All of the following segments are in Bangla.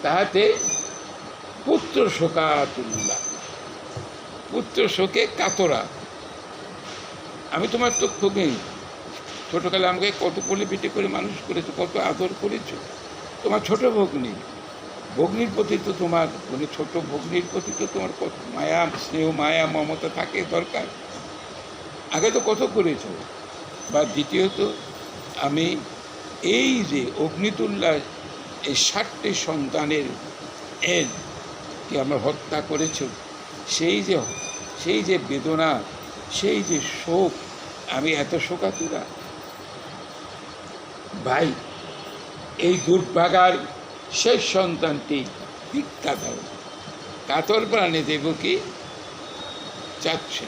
তাহাতে পুত্র শোকাতুল্লাহ, পুত্র শোকে কাতরা। আমি তোমার তো খুবই ছোটোকালে আমাকে কত কোলে পিঠে করে মানুষ করেছো, কত আদর করেছো। তোমার ছোট ভগ্নী, ভগ্নির প্রতি তো তোমার মানে ছোট ভগ্নির প্রতি তো তোমার কত মায়া, স্নেহ, মায়া, মমতা থাকে দরকার। আগে তো কত করেছ। বা দ্বিতীয়ত, আমি এই যে অগ্নিতুল্লাহ এই 60টি সন্তানের কি আমরা হত্যা করেছ, সেই যে বেদনা, সেই যে শোক, আমি এত শোকাতুরা। ভাই, এই দুর্ভাগার শেষ সন্তানটি ভিক্ষা দাও। কাতর প্রাণে দেবকী চাচ্ছে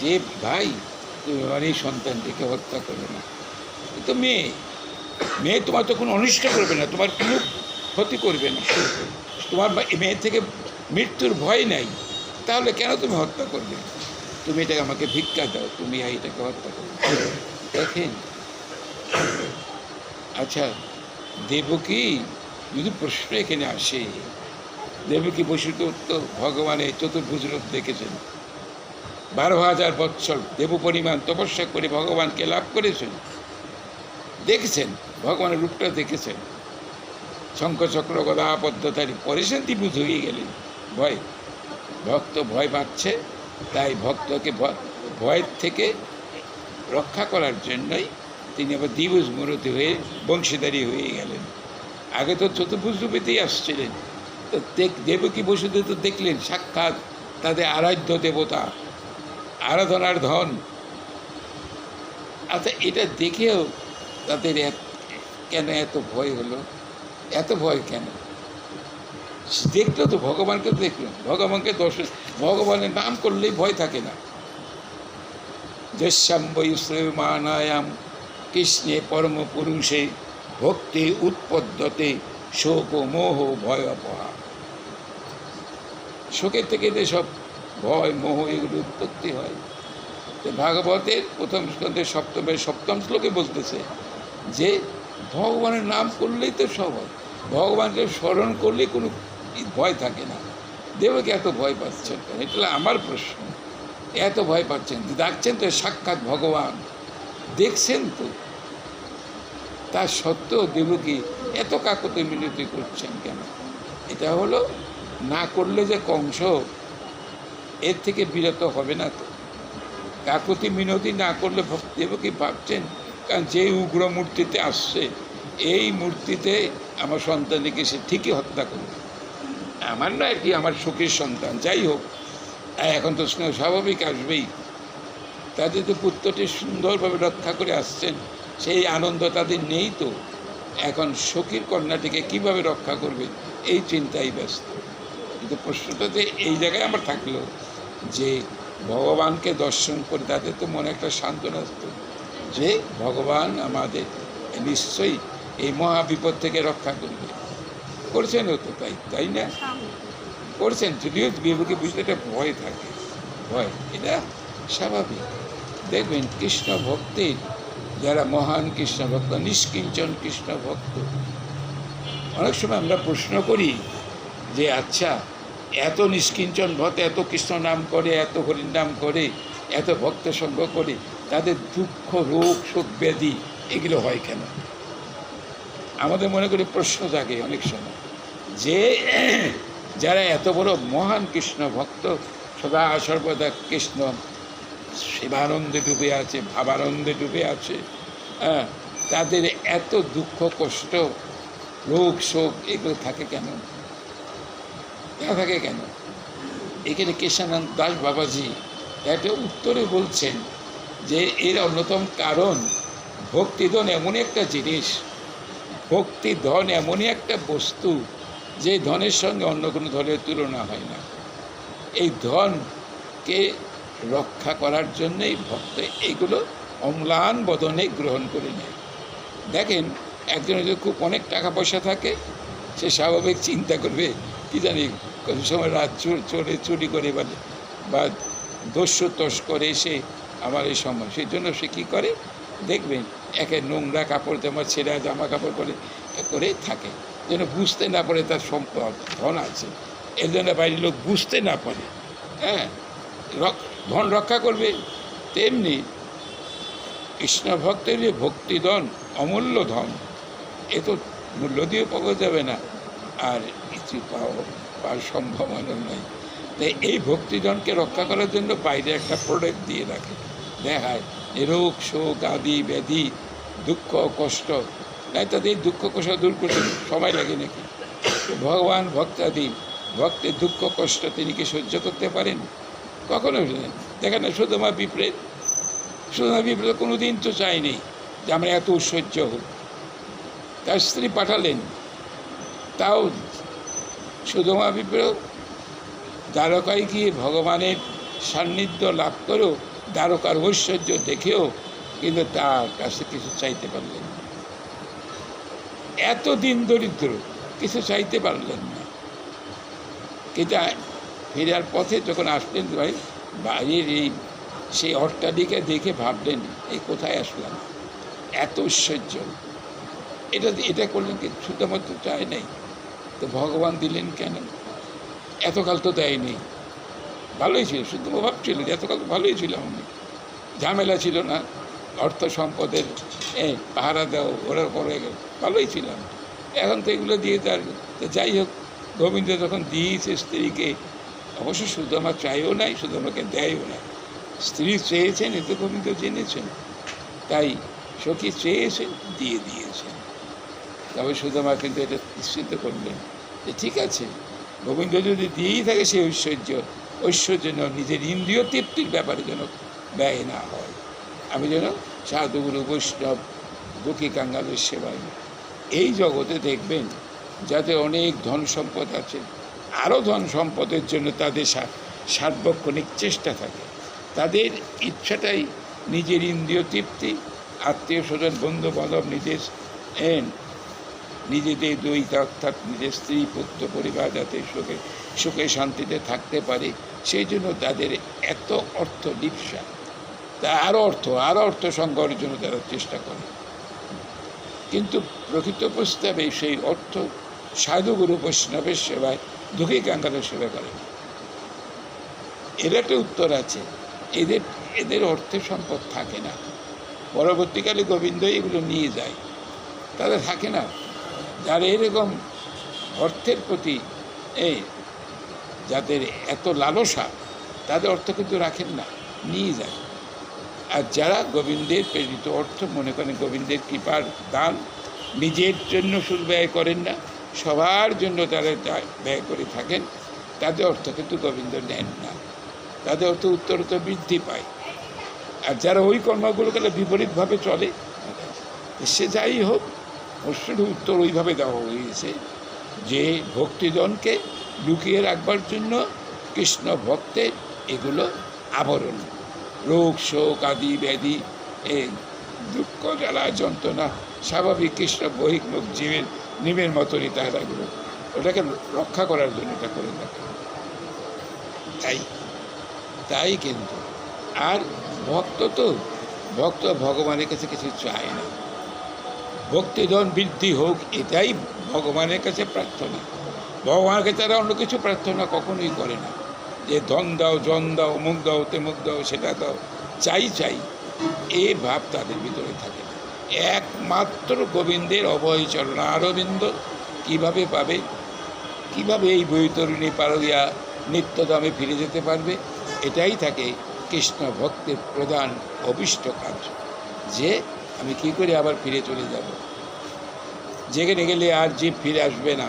যে ভাই তুমি আমার এই সন্তানটিকে হত্যা করবে না। এ তো মেয়ে তোমার তো কোনো অনিষ্ট করবে না, তোমার কোনো ক্ষতি করবে না, তোমার মেয়ে থেকে মৃত্যুর ভয় নাই, তাহলে কেন তুমি হত্যা করবে? তুমি এটাকে আমাকে ভিক্ষা দাও, তুমি এইটাকে হত্যা করবে। দেখেন, আচ্ছা দেবকী যদি প্রশ্ন এখানে আসে, দেবকী বসিত তো ভগবানের চতুর্ভুজ রূপ দেখেছেন, 12,000 বৎসর দেব পরিমাণ তপস্যা করে ভগবানকে লাভ করেছেন, দেখেছেন ভগবানের রূপটা দেখেছেন, শঙ্খচক্র গদা পদ্মধারী, পরে শান্তি বুঝ হয়ে গেলেন। ভক্ত ভয় পাচ্ছে, তাই ভক্তকে ভয়ের থেকে রক্ষা করার জন্যই তিনি আবার দ্বিভুজ মূর্তি হয়ে বংশীধারী হয়ে গেলেন। আগে তো চতুর্ভুজ রূপেতেই আসছিলেন। তো দেবকী বসুদেব তো দেখলেন সাক্ষাৎ তাদের আরাধ্য দেবতা, আরাধনার ধন। আচ্ছা, এটা দেখেও তাদের কেন এত ভয় হলো? এত ভয় কেন? দেখলো তো, ভগবানকে দেখলো, ভগবানকে ভগবানের নাম করলেই ভয় থাকে না। যস্যাম্বয়ুশ্রেয়মানায়াম কৃষ্ণে পরম পুরুষে ভক্তি উৎপদ্যতে শোক মোহ ভয় অপহা। শোকের থেকে সব ভয় মোহ এগুলো উৎপত্তি হয়। তো ভাগবতের প্রথম স্কন্ধের সপ্তম শ্লোকে বলতেছে যে ভগবানের নাম করলেই তো সব হয়, ভগবানকে স্মরণ করলেই কোনো ভয় থাকে না। দেবকে এত ভয় পাচ্ছেন কেন? এটা আমার প্রশ্ন। এত ভয় পাচ্ছেন, ডাকছেন তো সাক্ষাৎ ভগবান, দেখছেন তো, তা সত্ত্বেও দেবকী এত কাকতি মিনতি করছেন কেন? এটা হলো না করলে যে কংস এর থেকে বিরত হবে না তো। কাকতি মিনতি না করলে দেবকী ভাবছেন, কারণ যে উগ্র মূর্তিতে আসছে, এই মূর্তিতে আমার সন্তানকে সে ঠিকই হত্যা করবে। আমার না আর কি, আমার সুখের সন্তান, যাই হোক, এখন তো স্নেহ স্বাভাবিক আসবেই। তাদের তো পুত্রটি সুন্দরভাবে রক্ষা করে আসছেন, সেই আনন্দ তাদের নেই তো। এখন সখীর কন্যাটিকে কিভাবে রক্ষা করবে এই চিন্তাই ব্যস্ত। কিন্তু প্রশ্নটাতে এই জায়গায় আমার থাকলো যে ভগবানকে দর্শন করে তাদের তো মনে একটা সান্ত্বনা আসতো যে ভগবান আমাদের নিশ্চয়ই এই মহাবিপদ থেকে রক্ষা করবে। করছেন তো, তাই না? করছেন, যদিও বিবেকে বুঝতে একটা ভয় থাকে, ভয়, এটা স্বাভাবিক। দেখবেন কৃষ্ণ ভক্তির যারা মহান কৃষ্ণ ভক্ত, নিষ্কিঞ্চন কৃষ্ণ ভক্ত, অনেক সময় আমরা প্রশ্ন করি যে আচ্ছা, এত নিষ্কিঞ্চন ভক্ত, এত কৃষ্ণ নাম করে, এত হরির নাম করে, এত ভক্ত সঙ্গ করে, তাদের দুঃখ, রোগ, শোক, ব্যাধি এগুলো হয় কেন? আমাদের মনে করি প্রশ্ন জাগে অনেক সময় যে যারা এত বড় মহান কৃষ্ণ ভক্ত, সদা সর্বদা কৃষ্ণ শিবানন্দে ডুবে আছে, ভাবানন্দে ডুবে আছে, তাদের এত দুঃখ, কষ্ট, রোগ, শোক এগুলো থাকে কেন? থাকে কেন? এখানে কৃষ্ণানন্দ দাস বাবাজি একটা উত্তরে বলছেন যে এর অন্যতম কারণ ভক্তিধন এমনই একটা জিনিস, ভক্তি ধন এমনই একটা বস্তু যে ধনের সঙ্গে অন্য কোনো ধনের তুলনা হয় না। এই ধনকে রক্ষা করার জন্যই ভক্ত এইগুলো অম্লান বদনে গ্রহণ করে নেয়। দেখেন, একজনের যদি খুব অনেক টাকা পয়সা থাকে, সে স্বাভাবিক চিন্তা করবে কি জানি কোনো সময় রাত চুরি করে বা দস্যু তোষ করে এসে আমার এই সময়, সেই জন্য সে কী করে দেখবেন, একে নোংরা কাপড়, তোমার ছেঁড়া জামা কাপড় করে থাকে। যেন বুঝতে না পারে তার সম্পদ ধন আছে, এর জন্য বাইরের লোক বুঝতে না পারে। হ্যাঁ, ধন রক্ষা করবে। তেমনি কৃষ্ণ ভক্তের যে ভক্তিধন অমূল্য ধন, এ তো মূল্য দিয়ে পাওয়া যাবে না, আর কিছু পাওয়ার সম্ভাবনা নয়। তাই এই ভক্তিধনকে রক্ষা করার জন্য বাইরে একটা প্রোডাক্ট দিয়ে রাখে, দেখায় যে রোগ শোক আদি ব্যাধি দুঃখ কষ্ট, নাই তাদের দুঃখ কষ্ট দূর করতে সময় লাগে নাকি? ভগবান ভক্তাদি ভক্তের দুঃখ কষ্ট তিনি কি সহ্য করতে পারেন? কখনো দেখেন না। সুদামা বিপ্রেত কোনো দিন তো চায়নি যে আমরা এত ঐশ্বর্য হোক। তার স্ত্রী পাঠালেন, তাও সুদামা বিপ্রেত দ্বারকায় গিয়ে ভগবানের সান্নিধ্য লাভ করেও, দ্বারকার ঐশ্বর্য দেখেও কিন্তু তার কাছে কিছু চাইতে পারলেন না। এত দিন দরিদ্র, কিছু চাইতে পারলেন না। কিন্তু ফেরার পথে যখন আসলেন ভাই, বাইরের সেই অট্টালিকা দেখে ভাবলেন এই কোথায় আসলাম, এত ঐশ্বর্য, এটা করলেন কি? শুধুমাত্র চায় নাই তো ভগবান দিলেন কেন? এতকাল তো দেয়নি, ভালোই ছিল, শুধু ভাবছিল যে এতকাল তো ভালোই ছিল, আমি ঝামেলা ছিল না, অর্থ সম্পদের পাহারা দেওয়া ওরা করে গেল, ভালোই ছিলাম। এখন তো এগুলো দিয়ে তার, যাই হোক, গোবিন্দ যখন দিয়েছে স্ত্রীকে, অবশ্য সুদামা চাইও নাই, সুদামাকে দেয়ও না। স্ত্রী চেয়েছেন, এতে গোবিন্দ জেনেছেন, তাই সখী চেয়েছেন, দিয়ে দিয়েছেন। তবে সুদামা কিন্তু এটা নিশ্চিত করলেন যে ঠিক আছে, গোবিন্দ যদি দিয়েই থাকে সেই ঐশ্বর্য নিজের ইন্দ্রিয় তৃপ্তির ব্যাপারে যেন ব্যয় না হয়। আমি যেন সাধুগুরু বৈষ্ণব দুঃখী কাঙ্গালের সেবায়। এই জগতে দেখবেন যাদের অনেক ধন সম্পদ আছে, আরও ধন সম্পদের জন্য তাদের সার্বক্ষণিক চেষ্টা থাকে। তাদের ইচ্ছাটাই নিজের ইন্দ্রিয় তৃপ্তি, আত্মীয় স্বজন বন্ধু বান্ধব, নিজেদের দ্বৈত অর্থাৎ নিজের স্ত্রী পুত্র পরিবার যাতে সুখে শান্তিতে থাকতে পারে, সেই জন্য তাদের এত অর্থ লিপ্সা, তা আরও অর্থ সংগ্রহের জন্য তারা চেষ্টা করে। কিন্তু প্রকৃত প্রস্তাবে সেই অর্থ সাধুগুরু বৈষ্ণবের সেবায় দুঃখী কাঙ্গালের সেবা করে না। এর একটা উত্তর আছে, এদের অর্থের সম্পদ থাকে না, পরবর্তীকালে গোবিন্দ এগুলো নিয়ে যায়, তাদের থাকে না। যারা এরকম অর্থের প্রতি যাদের এত লালসা, তাদের অর্থ কিন্তু রাখেন না, নিয়ে যায়। আর যারা গোবিন্দের প্রেরিত অর্থ মনে করেন গোবিন্দের কৃপার দান, নিজের জন্য শুধু ব্যয় করেন না, সবার জন্য তারা ব্যয় করে থাকেন, তাদের অর্থ কিন্তু গোবিন্দ নেন না, তাদের অর্থ উত্তরোত্তর বৃদ্ধি পায়। আর যারা ওই কর্মগুলোকে বিপরীতভাবে চলে, সে যাই হোক, অবশ্যই উত্তর ওইভাবে দেওয়া হয়েছে যে ভক্তিজনকে লুকিয়ে রাখবার জন্য কৃষ্ণ ভক্তের এগুলো আবরণ, রোগ শোক আদি ব্যাধি, দুঃখ জ্বালা যন্ত্রণা স্বাভাবিক কৃষ্ণ বহির্মুখ জীবের নিমের মতনই তারা এগুলো ওটাকে রক্ষা করার জন্য এটা করে থাকে। তাই কিন্তু আর ভক্ত ভগবানের কাছে কিছু চায় না, ভক্তিধন বৃদ্ধি হোক এটাই ভগবানের কাছে প্রার্থনা। ভগবানের কাছে তারা অন্য কিছু প্রার্থনা কখনোই করে না, যে ধন দাও জন দাও মুখ দাও তেমুক দাও সেটা দাও, চাই এ ভাব তাদের ভিতরে থাকে না। একমাত্র গোবিন্দের অভয় চরণ অরবিন্দ কীভাবে পাবে, কীভাবে এই বৈতরণী পারিয়া নিত্যধামে ফিরে যেতে পারবে, এটাই থাকে কৃষ্ণ ভক্তের প্রধান অভীষ্ট কাজ, যে আমি কী করে আবার ফিরে চলে যাব, যেখানে গেলে আর জীব ফিরে আসবে না,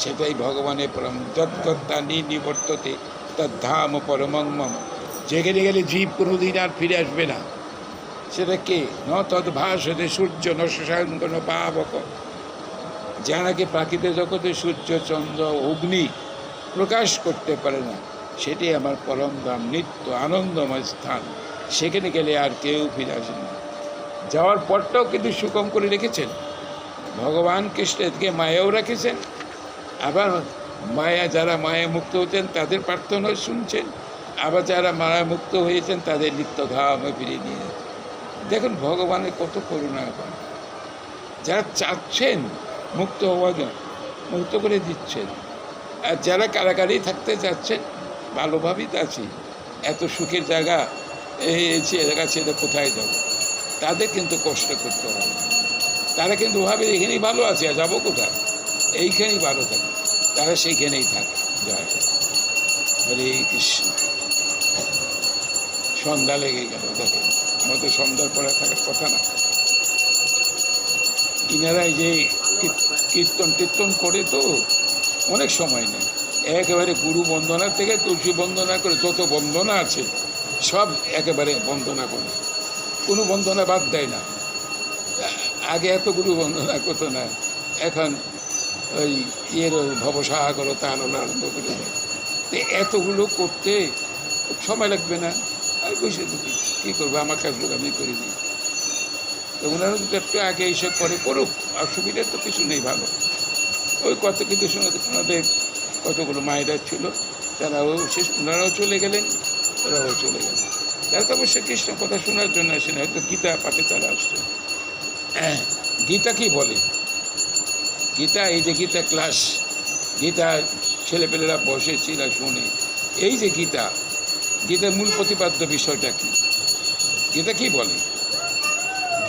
সেটাই ভগবানের পরম যৎকর্তা নিবর্ততে তার ধাম পরমং মম। যেখানে গেলে জীব কোনোদিন আর ফিরে আসবে না, সেটা কে? ন তৎ ভাসতে সূর্য ন শশাঙ্ক ন পাবক। যা নাকি প্রাকৃতিক জগতে সূর্য চন্দ্র অগ্নি প্রকাশ করতে পারে না, সেটি আমার পরম ধাম, নিত্য আনন্দময় স্থান। সেখানে গেলে আর কেউ ফিরে আসে না। যাওয়ার পরটাও কিন্তু সুকম করে রেখেছেন ভগবান কৃষ্ণকে, মায়াও রেখেছেন। আবার যারা মায়া মুক্ত হতেন তাদের প্রার্থনা শুনছেন, আবার যারা মায়া মুক্ত হয়েছেন তাদের নিত্যধামে ফিরিয়ে নিয়ে যাচ্ছেন। দেখুন ভগবানের কত করুণা। যারা চাচ্ছেন মুক্ত হওয়ার জন্য, মুক্ত করে দিচ্ছেন। আর যারা কারাগারেই থাকতে চাচ্ছেন, ভালোভাবেই তো আছি, এত সুখের জায়গা, এই জায়গা ছেড়ে কোথায় যাব, তাদের কিন্তু কষ্ট করতে হবে। তারা কিন্তু ভাবে এখানেই ভালো আছে, আর যাবো কোথায়, এইখানেই ভালো থাকে, তারা সেইখানেই থাকে। জয় হরে কৃষ্ণ। সন্ধ্যা লেগে গেল, দেখেন আমাদের সন্ধ্যার পরে থাকার কথা না। ইনারা যে কীর্তন টীর্তন করে তো অনেক সময় নেই, একেবারে গুরু বন্দনা থেকে তুলসী বন্দনা করে যত বন্দনা আছে সব একেবারে বন্দনা করে, কোনো বন্দনা বাদ দেয় না। আগে এত গুরু বন্দনা করতো না, এখন ওই ইয়ের ভবসাগর তার আরম্ভ করে দেয়। তো এতগুলো করতে সময় লাগবে না, আর বসে থাকি, কী করবো, আমার কাজগুলো আমি করে দিই। তো ওনারা যদি একটু আগে এইসব করে করুক, অসুবিধার তো কিছু নেই, ভালো। ওই কত কিন্তু ওনাদের কতগুলো মায়েরা ছিল, তারাও শেষ, ওনারাও চলে গেলেন, ওরাও চলে গেলেন। তারা তো অবশ্যই কৃষ্ণ কথা শোনার জন্য আসেন, হয়তো গীতা পাঠে তারা আসছে। গীতা কি বলে? গীতা, এই যে গীতা ক্লাস, গীতা ছেলেপেলেরা বসে চিরা শোনে, এই যে গীতা, গীতার মূল প্রতিপাদ্য বিষয়টা কি? গীতা কি বলে?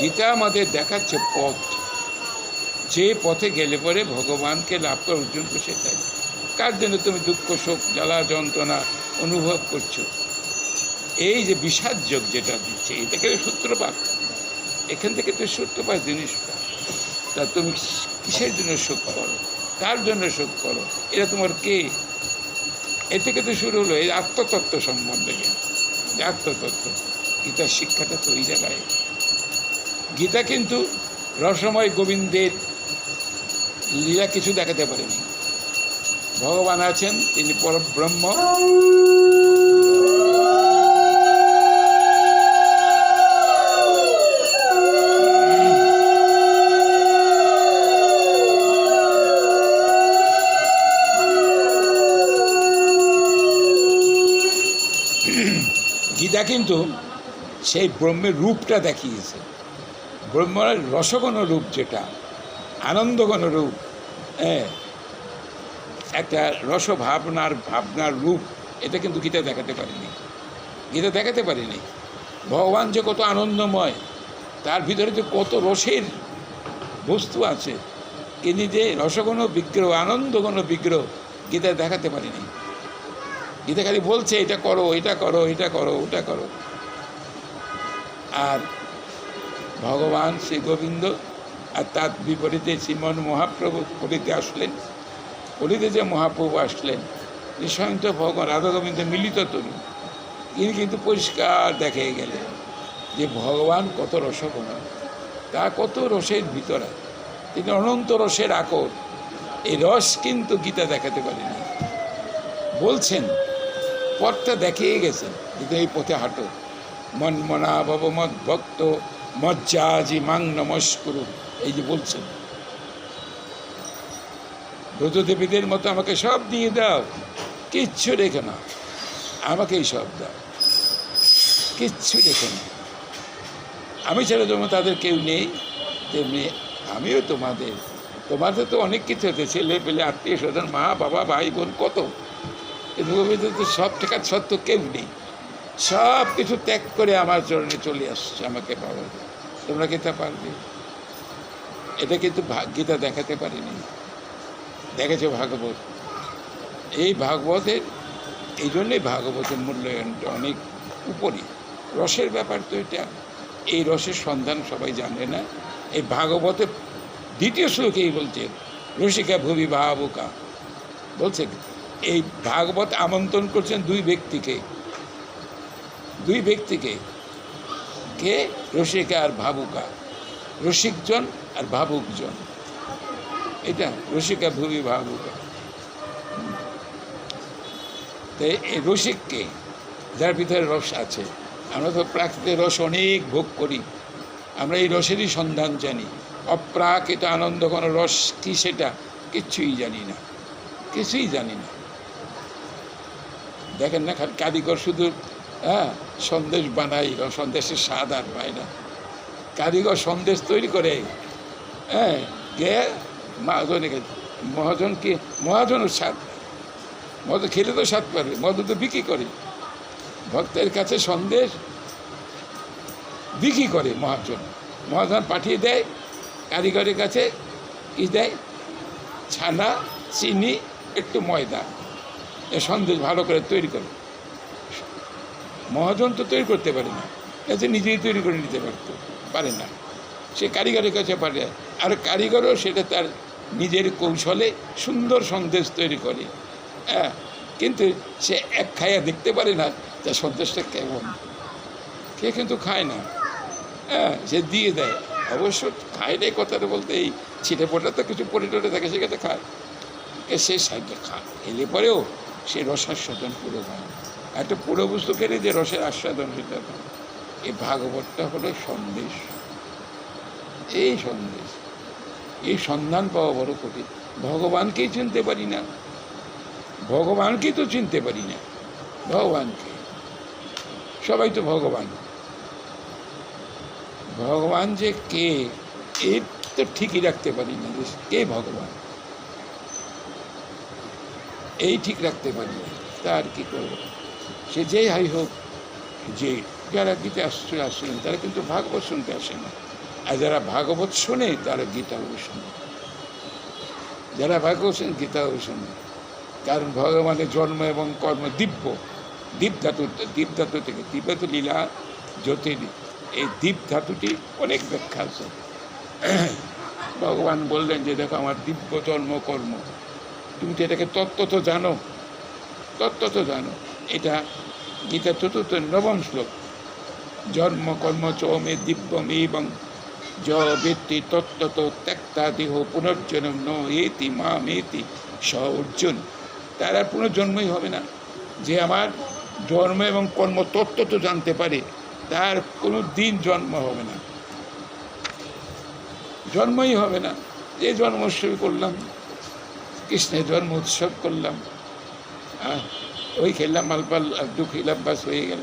গীতা আমাদের দেখাচ্ছে পথ, যে পথে গেলে পরে ভগবানকে লাভ করা অর্জন করছে। সেটাই কার জন্য তুমি দুঃখ শোক জ্বালা যন্ত্রণা অনুভব করছো, এই যে বিষাদ যোগ যেটা দিচ্ছে, এটাকে সূত্রপাত, এখান থেকে তো সূত্রপাত জিনিসটা। তা তুমি কিসের জন্য শোক করো, কার জন্য শোক করো, এটা তোমার কে? এ থেকে তো শুরু হলো এই আত্মতত্ত্ব সম্বন্ধে। আত্মতত্ত্ব, গীতার শিক্ষাটা তো ওই জায়গায়। গীতা কিন্তু রসময় গোবিন্দের লীলা কিছু দেখাতে পারেনি। ভগবান আছেন, তিনি পরব্রহ্ম, গীতা কিন্তু সেই ব্রহ্মের রূপটা দেখিয়েছে, ব্রহ্মের রসগণ রূপ, যেটা আনন্দঘন রূপ, একটা ভাবনার রূপ, এটা কিন্তু গীতা দেখাতে পারেনি। গীতা দেখাতে পারেনি ভগবান যে কত আনন্দময়, তার ভিতরে যে কত রসের বস্তু আছে, তিনি যে রসগণ বিগ্রহ, আনন্দঘন বিগ্রহ, গীতা দেখাতে পারেনি। গীতা খালি বলছে এটা করো, এটা করো, এটা করো, ওটা করো। আর ভগবান শ্রী গোবিন্দ আর তার বিপরীতে শ্রীমন মহাপ্রভু কলিতে আসলেন। কলিতে যে মহাপ্রভু আসলেন, স্বয়ং তো ভগবান রাধা গোবিন্দ মিলিত তরুণ, তিনি কিন্তু পরিষ্কার দেখে গেলেন যে ভগবান কত রসগুণ, তা কত রসের ভিতরে, তিনি অনন্ত রসের আকর। এই রস কিন্তু গীতা দেখাতে পারেনি। বলছেন, পথটা দেখিয়ে গেছেন, কিন্তু এই পথে হাঁটো, মন মনা ভব মদ ভক্ত মজ্জাজি মাং নমস্কুরু, এই যে বলছেন, ব্রজদেবীদের মতো আমাকে সব দিয়ে দাও, কিচ্ছু রেখে না, আমাকেই সব দাও, কিচ্ছু রেখে না। আমি ছাড়া যেমন তাদের কেউ নেই, তেমনি আমিও তোমাদের তো অনেক কিছু হচ্ছে, ছেলে পেলে আত্মীয় স্বজন, মা বাবা ভাই বোন কত, কিন্তু তো সব ঠেকার সত্য কেউ নেই, সব কিছু ত্যাগ করে আমার চরণে চলে আসছে আমাকে পাওয়ার। তোমরা কি তা পারবে? এটা কিন্তু গীতা দেখাতে পারিনি, দেখেছে ভাগবত। এই ভাগবতের, এই জন্যই ভাগবতের মূল্যায়নটা অনেক উপরে। রসের ব্যাপার তো এটা, এই রসের সন্ধান সবাই জানে না। এই ভাগবতের দ্বিতীয় শ্লোকেই বলছেন, রসিকা ভুবি ভাবুকা, বলছেন এই ভাগবত আমন্ত্রণ করছেন দুই ব্যক্তিকে, কে? রসিকা আর ভাবুকা, রসিকজন আর ভাবুকজন, এটা রসিকা ভুবি ভাবুকা। তাই এই রসিককে, যার ভিতরে রস আছে। আমরা তো প্রাকৃতিক রস অনেক ভোগ করি, আমরা এই রসেরই সন্ধান জানি। অপ্রাকৃত আনন্দ কোনো রস কি, সেটা কিছুই জানি না। দেখেন না, খালি কারিগর শুধু সন্দেশ বানাই, সন্দেশের স্বাদ আর পায় না। কারিগর সন্দেশ তৈরি করে, মহাজনকে, মহাজনও স্বাদ, মদ খেলে তো স্বাদ পারবে, মদ তো বিক্রি করে, ভক্তের কাছে সন্দেশ বিক্রি করে মহাজন। মহাজন পাঠিয়ে দেয় কারিগরের কাছে, কি দেয়, ছানা, চিনি, একটু ময়দা, এ সন্দেশ ভালো করে তৈরি করে। মহাজন তো তৈরি করতে পারে না, কাছে নিজেই তৈরি করে নিতে পারে না, সে কারিগরের কাছে পাঠায়। আর কারিগরও সেটা তার নিজের কৌশলে সুন্দর সন্দেশ তৈরি করে। হ্যাঁ, কিন্তু সে এক খাইয়া দেখতে পারে না যে সন্দেশটা কেমন, সে কিন্তু খায় না। হ্যাঁ, সে দিয়ে দেয়, অবশ্য খায় নাই কথাটা বলতে, এই ছিটে ফোটা তো কিছু পড়ে টরে থাকে, সেখানে খায়, সে সাইডে খায়, এলে পরেও সে রসাস্বাদন পুরো হয়। একটা পুরো বস্তু খেলে যে রসের আস্বাদন সেটা হয়। এই ভাগবতটা হলো সন্দেশ, এই সন্দেশ, এই সন্ধান পাওয়া বড় কঠিন। ভগবানকেই চিনতে পারি না, ভগবানকেই তো চিনতে পারি না, ভগবানকে, সবাই তো ভগবান, ভগবান যে কে এর তো ঠিকই রাখতে পারি না, যে কে ভগবান এই ঠিক রাখতে পারি না, তার কি করব। সে যেই হাই হোক, যে যারা গীতা আসছিলেন তারা কিন্তু ভাগবত শুনতে আসে না, আর যারা ভাগবত শোনে তারা গীতাও শোনে, যারা ভাগবত শোনে গীতাও শোনে। কারণ ভগবানের জন্ম এবং কর্ম দিব্য, দীপ ধাতু থেকে, দিব্যাত লীলা জ্যোতির, এই দীপ ধাতুটি অনেক ব্যাখ্যা আছে। ভগবান বললেন যে দেখো আমার দিব্য জন্ম কর্ম, তুমি তো এটাকে তত্ত্ব তো জানো, তত্ত্ব তো জানো। এটা গীতা চতুর্থ নবম শ্লোক, জন্ম কর্ম চমে দিব্যম এবং য ব্যক্তি তত্ত্বত ত্যক্তা দেহ পুনর্জন্ম ন এতি মামেতি স অর্জুন। তার আর পুনর্জন্মই হবে না। যে আমার জন্ম এবং কর্ম তত্ত্ব তো জানতে পারে, তার কোনো দিন জন্ম হবে না, জন্মই হবে না। যে জন্মোৎসব করলাম, কৃষ্ণের জন্ম উৎসব করলাম, ওই খেললাম, মালপাল একটু খেলাম, বাস হয়ে গেল।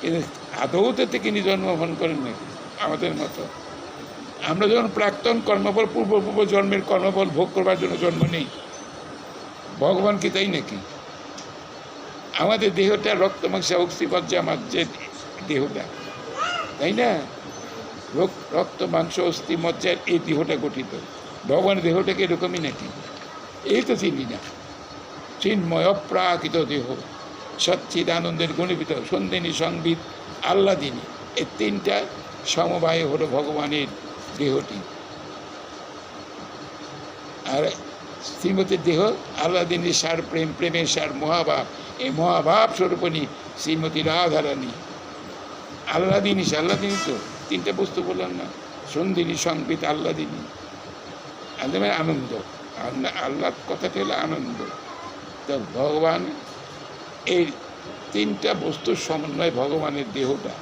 কিন্তু আদৌ তো তিনি জন্মগ্রহণ করেন নাকি আমাদের মতো? আমরা যখন প্রাক্তন কর্মফল, পূর্ব জন্মের কর্মফল ভোগ করবার জন্য জন্ম নেই, ভগবান কি তাই নাকি? আমাদের দেহটা রক্ত মাংস অস্থিমজ্জা আমার যে দেহটা, তাই না? রক্ত মাংস অস্থি মজ্জার এই দেহটা গঠিত, ভগবানের দেহটাকে এরকমই নাকি? এই তো চিনি না। চিন্ময় অপ্রাকৃত দেহ, সচ্চিদ আনন্দের গুণীভূত, সন্ধিনী সংবিত আহ্লাদিনী, এই তিনটা সমবায় হলো ভগবানের দেহটি। আর শ্রীমতীর দেহ আহ্লাদিনীর সার প্রেম, প্রেমের সার মহাভাব, এই মহাভাব স্বরূপণী শ্রীমতী রাধারানী। আহ্লাদিনী তো তিনটা বস্তু বললাম না, সন্ধিনী সংবিত আহ্লাদিনী, আনন্দ, আহ্লাদ কথাটি হলো আনন্দ। তো ভগবান এই তিনটা বস্তুর সমন্বয় ভগবানের দেহটা।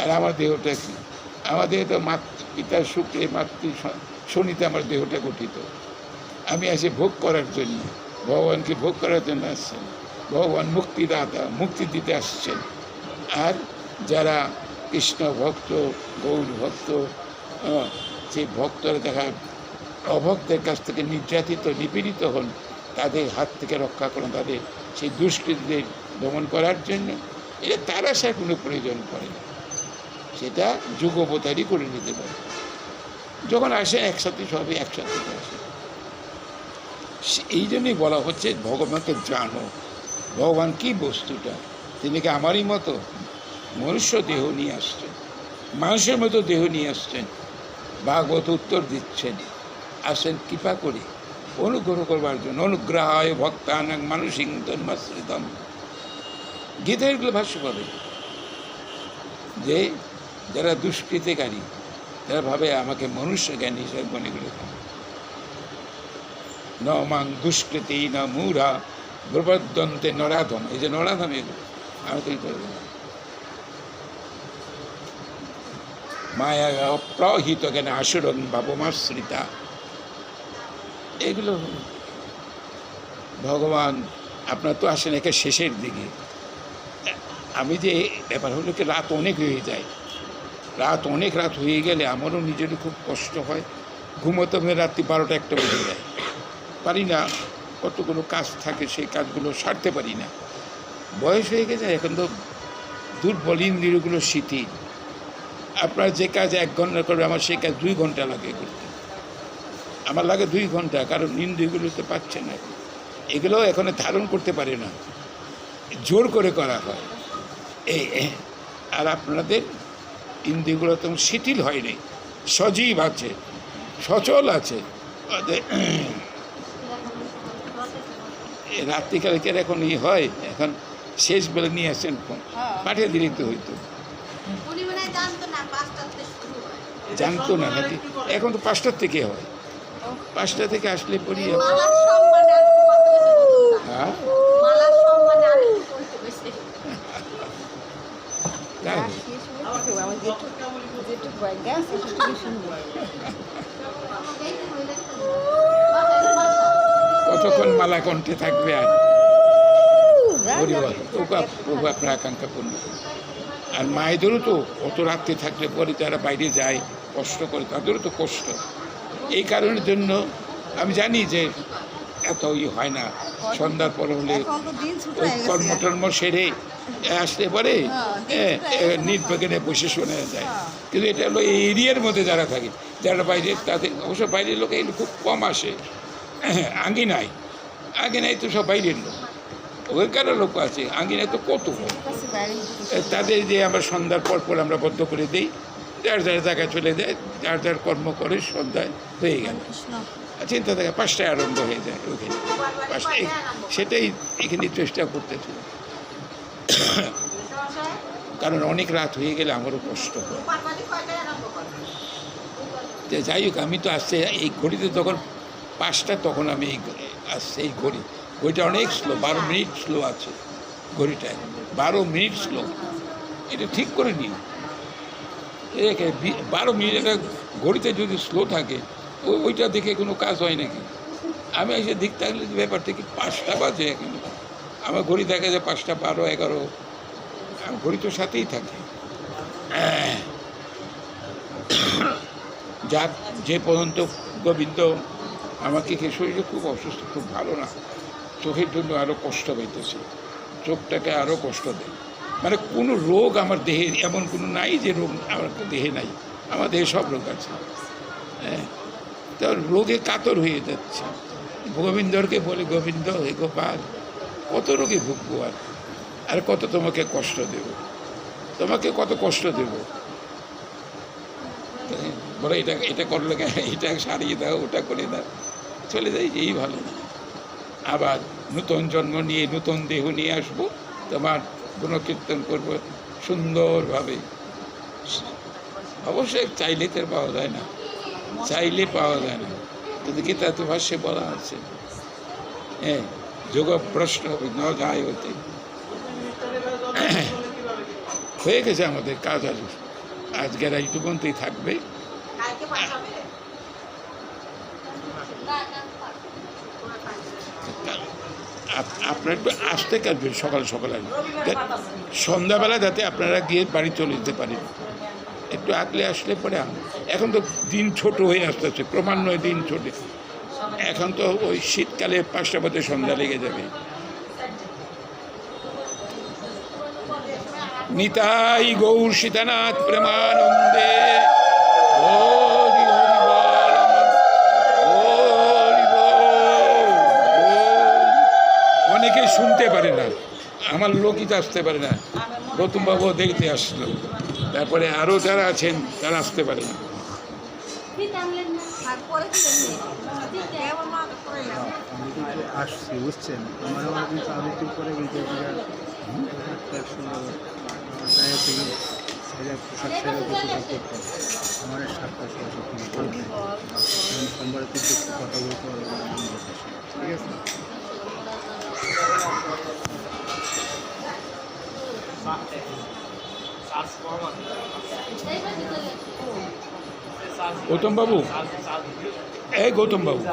আর আমার দেহটা কি? আমার দেহটা পিতার শুক্রে, শনিতে আমার দেহটা গঠিত। আমি আসি ভোগ করার জন্য, ভগবানকে ভোগ করার জন্য আসছেন। ভগবান মুক্তিদাতা, মুক্তি দিতে আসছেন। আর যারা কৃষ্ণ ভক্ত, গৌর ভক্ত, সেই ভক্তরা দেখা অভক্তের কাছ থেকে নির্যাতিত, নিপীড়িত হন, তাদের হাত থেকে রক্ষা করেন, তাদের সেই দুষ্কৃতীদের দমন করার জন্য। এটা তারা সে কোনো প্রয়োজন পড়ে না, সেটা যুগবতারই করে নিতে পারে। যখন আসেন একসাথে, সবই একসাথে আসে। এই জন্যই বলা হচ্ছে ভগবানকে জানো। ভগবান কি বস্তুটা? তিনি কি আমারই মতো মনুষ্য দেহ নিয়ে আসছেন, মানুষের মতো দেহ নিয়ে আসছেন, ভাগবত উত্তর দিচ্ছেন, আসেন কৃপা করে অনুগ্রহ করবার জন্য। অনুগ্রহায় ভক্তানাং মানসিং ধর্মাশ্রিতম। গীতা এগুলো ভাষ্য করে যে যারা দুষ্কৃতিকারী, তারা ভাবে আমাকে মনুষ্য জ্ঞান হিসেবে মনে করে ন মাং দুষ্কৃতি না মূঢ়া প্রবর্ধন্তে নরাধম। এই যে নরাধম, এগুলো আমাকে করবে না। মায়া অপ্রহিত জ্ঞান আসুরং ভাবমাশ্রিতা। এগুলো ভগবান আপনার তো আসেন একে শেষের দিকে। আমি যে ব্যাপার হলো কি, রাত অনেক হয়ে যায়, রাত হয়ে গেলে আমারও নিজেরও খুব কষ্ট হয়। ঘুমোতে হবে রাত্রি 12টা 1টা বেজে যায়। পারি না, কতগুলো কাজ থাকে সেই কাজগুলো সারতে পারি না। বয়স হয়ে গেছে, এখন তো দুর্বল, ইন্দ্রিয়গুলো শিথিল। আপনার যে কাজ 1 ঘন্টা করবে, আমার সেই কাজ 2 ঘন্টা লাগে করতে। আমার লাগে 2 ঘন্টা, কারণ ইন্দ্রিয়গুলো তো পাচ্ছে না, এগুলো এখন ধারণ করতে পারে না, জোর করে করা হয়। এই আর আপনাদের ইন্দ্রিয়গুলো তো শিথিল হয়নি, সজীব আছে, সচল আছে। রাত্রিকালকের এখন হয়, এখন শেষ বেলা নিয়ে আসছেন ফোন, পাঠিয়ে দিলেই তো হইতো। জানতো না নাকি? এখন তো 5টার থেকে হয়, 5টা থেকে আসলে পড়ি। হ্যাঁ, কতক্ষণ মালা কণ্ঠে থাকবে আর প্রভু আপনার আকাঙ্ক্ষা পূর্ণ। আর মায়েদেরও তো অত রাত্রে থাকলে পরে যারা বাইরে যায় কষ্ট করে, তাদেরও তো কষ্ট। এই কারণের জন্য আমি জানি যে এত হয় না, সন্ধ্যার পর হলে ওই কর্মটর্ম সেরে আসলে পরে নির্বিঘ্নে বসে শোনা যায়। কিন্তু এটা হলো এই এরিয়ার মধ্যে যারা থাকে, যারা বাইরে, তাদের অবশ্য বাইরের লোক এগুলো খুব কম আসে। আঙ্গিনায় তো সব বাইরের লোক, ওইখানে লোক আছে, আঙ্গিনায় তো কত কম। তাদের যে আমরা সন্ধ্যার পর আমরা বদ্ধ করে দিই, যার জায়গায় চলে যায়, যার কর্ম করে, সন্ধ্যায় হয়ে গেল। চিন্তা থাকে 5টায় আরম্ভ হয়ে যায় ওইখানে, 5টায়। সেটাই এখানে চেষ্টা করতেছি, কারণ অনেক রাত হয়ে গেলে আমারও কষ্ট হয়। যাই হোক, আমি তো আসছে এই ঘড়িতে যখন 5টা, তখন আমি আসছে এই ঘড়িটা অনেক স্লো, 12 মিনিট স্লো আছে ঘড়িটায়, 12 মিনিট স্লো। এটা ঠিক করে নিই, 12 মিনিট একটা ঘড়িতে যদি স্লো থাকে, ওইটা দেখে কোনো কাজ হয় নাকি? আমি এসে দিক থাকলে ব্যাপারটা কি 5টা বাজে, এখন আমার ঘড়ি দেখা যায় 5টা 12, 11, ঘড়ি তো সাথেই থাকে। যাক, যে পর্যন্ত গোবিন্দ আমাকে, শরীরে খুব অসুস্থ, খুব ভালো না, চোখের জন্য আরও কষ্ট পাইতেছে, চোখটাকে আরও কষ্ট দেয়। মানে কোনো রোগ আমার দেহে এমন কোনো নাই যে রোগ আমার দেহে নাই, আমার দেহে সব রোগ আছে। হ্যাঁ, তো রোগে কাতর হয়ে যাচ্ছে। গোবিন্দরকে বলে, গোবিন্দ, হে গোপাল, কত রোগে ভুগবো আর কত তোমাকে কষ্ট দেব, তোমাকে কত কষ্ট দেব। বলে এটা করলে, এটা সারিয়ে দাও, ওটা করে দাও, চলে যাই, এই ভালো। আবার নূতন জন্ম নিয়ে, নূতন দেহ নিয়ে আসবো, তোমার গুণকীর্তন করবো সুন্দরভাবে। অবশ্যই চাইলে তো পাওয়া যায় না, চাইলে পাওয়া যায় না, কিন্তু গীতা তো ভাষ্যে বলা আছে, হ্যাঁ, যোগ প্রশ্ন ন যায় হতে। হয়ে গেছে আমাদের কাজ, আজকের এইটুকুনতেই থাকবে। আপনারা একটু আসতে কাটবেন, সকাল সকাল সন্ধ্যাবেলা, যাতে আপনারা গিয়ে বাড়ি চলে যেতে পারেন। একটু আগলে আসলে পরে, এখন তো দিন ছোট হয়ে আসতেছে, ক্রমান্বয়ে দিন ছোটে। এখন তো ওই শীতকালে 5টা বাজে সন্ধ্যা লেগে যাবে। নিতাই গৌর সীতানাথ প্রেমানন্দে। অনেকে শুনতে পারে না, আমার লোকই তো আসতে পারে না। গৌতম বাবু দেখতে আসলো, তারপরে আরও যারা আছেন তারা আসতে পারে না। আসছি, বুঝছেন, আমার কিন্তু আবৃত্তি করে গেছে আমার 7টা সোমবার কিন্তু কথা বলতে পারবো, ঠিক আছে। গৌতম বাবু, এই গৌতম বাবু,